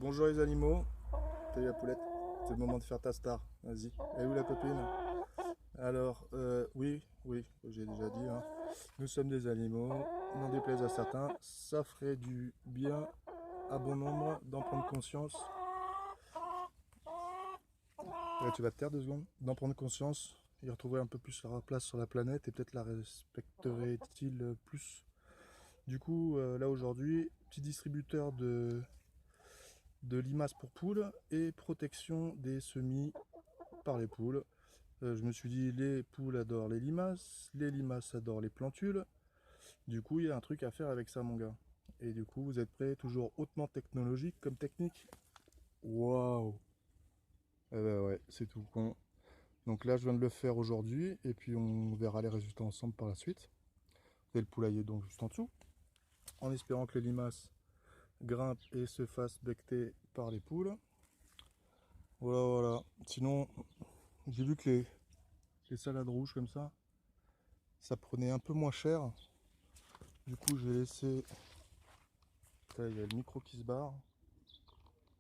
Bonjour les animaux. Salut la poulette. C'est le moment de faire ta star. Vas-y. Elle est où la copine? Alors, oui, j'ai déjà dit, hein. Nous sommes des animaux. N'en déplaise à certains, ça ferait du bien à bon nombre d'en prendre conscience. Ouais, tu vas te taire 2 secondes. D'en prendre conscience. Y retrouver un peu plus leur place sur la planète et peut-être la respecterait-il plus. Du coup, là aujourd'hui, petit distributeur de limaces pour poules et protection des semis par les poules. Je me suis dit, les poules adorent les limaces adorent les plantules. Du coup, il y a un truc à faire avec ça, mon gars. Et du coup, vous êtes prêts? Toujours hautement technologique comme technique. Waouh! Eh ben ouais, c'est tout con. Donc là, je viens de le faire aujourd'hui, et puis on verra les résultats ensemble par la suite. Et le poulailler donc juste en dessous, en espérant que les limaces grimpent et se fassent becter par les poules. Voilà, voilà. Sinon, j'ai vu que les salades rouges comme ça prenait un peu moins cher. Du coup, j'ai laissé. Là, il y a le micro qui se barre.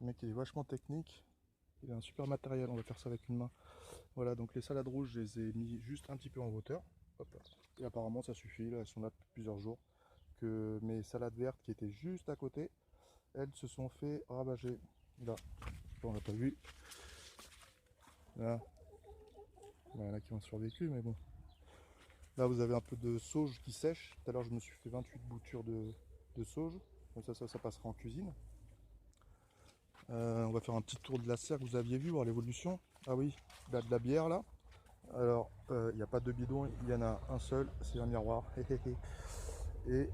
Le mec, il est vachement technique. Il a un super matériel. On va faire ça avec une main. Voilà, donc les salades rouges, je les ai mis juste un petit peu en hauteur. Hop là. Et apparemment, ça suffit. Là, elles sont là depuis plusieurs jours. Que mes salades vertes qui étaient juste à côté, elles se sont fait ravager. Là, on l'a pas vu. Là, il y en a qui ont survécu, mais bon. Là, vous avez un peu de sauge qui sèche. Tout à l'heure, je me suis fait 28 boutures de sauge. Comme ça passera en cuisine. On va faire un petit tour de la serre que vous aviez vu, voir l'évolution. Ah oui, il y a de la bière là. Alors, il n'y a pas de bidon, il y en a un seul, c'est un miroir. Et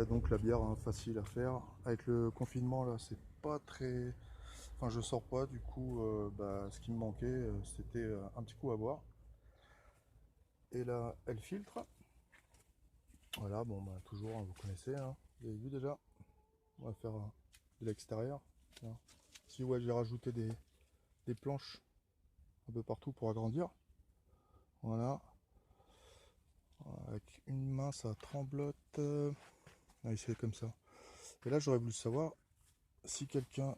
donc la bière, hein, facile à faire. Avec le confinement là, c'est pas très. Enfin, je sors pas, du coup, ce qui me manquait, c'était un petit coup à boire. Et là, elle filtre. Voilà, bon, bah, toujours, hein, vous connaissez, hein. Vous avez vu déjà. On va faire de l'extérieur. Tiens. Si, ouais, j'ai rajouté des planches un peu partout pour agrandir. Voilà. Avec une main, ça tremblote. Allez, c'est comme ça. Et là, j'aurais voulu savoir si quelqu'un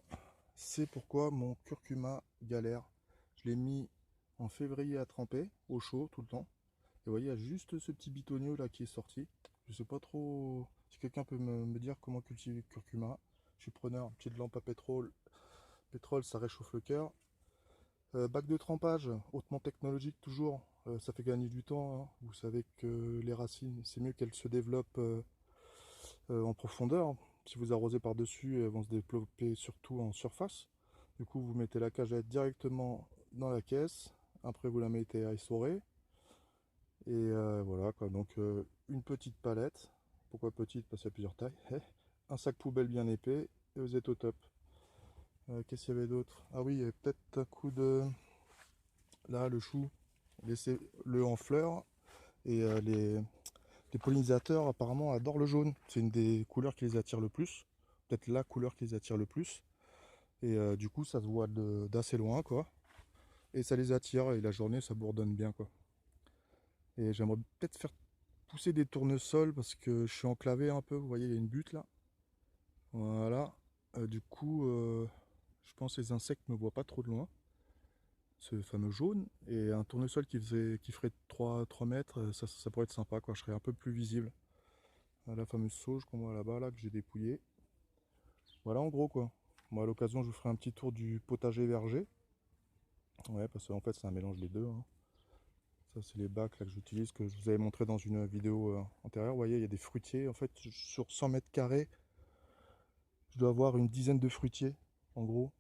sait pourquoi mon curcuma galère. Je l'ai mis en février à tremper, au chaud, tout le temps. Et vous voyez, il y a juste ce petit bitonio là qui est sorti. Je sais pas trop si quelqu'un peut me dire comment cultiver le curcuma. Je suis preneur. Petite lampe à pétrole. Pétrole, ça réchauffe le cœur. Bac de trempage, hautement technologique toujours, ça fait gagner du temps, hein. Vous savez que les racines, c'est mieux qu'elles se développent en profondeur. Si vous arrosez par-dessus, elles vont se développer surtout en surface. Du coup, vous mettez la cagette directement dans la caisse. Après, vous la mettez à essorer. Et voilà quoi. Donc, une petite palette. Pourquoi petite? Parce qu'il y a plusieurs tailles. Un sac poubelle bien épais. Et vous êtes au top. Qu'est-ce qu'il y avait d'autre? Ah oui, il y avait peut-être un coup de. Là, le chou. Laissez-le en fleurs. Et les pollinisateurs apparemment adorent le jaune. C'est une des couleurs qui les attire le plus. Peut-être la couleur qui les attire le plus. Et du coup, ça se voit d'assez loin, quoi. Et ça les attire. Et la journée, ça bourdonne bien, quoi. Et j'aimerais peut-être faire pousser des tournesols parce que je suis enclavé un peu. Vous voyez, il y a une butte là. Voilà. Du coup, je pense que les insectes ne me voient pas trop de loin. Ce fameux jaune. Et un tournesol qui ferait 3 mètres, ça pourrait être sympa, quoi. Je serais un peu plus visible. La fameuse sauge qu'on voit là-bas, là, que j'ai dépouillée. Voilà en gros quoi. Moi à l'occasion je vous ferai un petit tour du potager verger. Ouais, parce qu'en fait c'est un mélange des deux, hein. Ça c'est les bacs là que j'utilise, que je vous avais montré dans une vidéo antérieure. Vous voyez, il y a des fruitiers. En fait sur 100 mètres carrés, je dois avoir une dizaine de fruitiers en gros.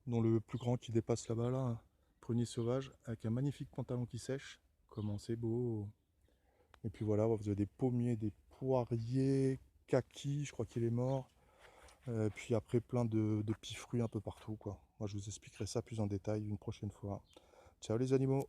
Dont le plus grand qui dépasse là-bas là, un prunier sauvage avec un magnifique pantalon qui sèche. Comment c'est beau. Et puis voilà, vous avez des pommiers, des poiriers, kaki, je crois qu'il est mort. Puis après plein de petits fruits un peu partout quoi. Moi je vous expliquerai ça plus en détail une prochaine fois. Ciao les animaux!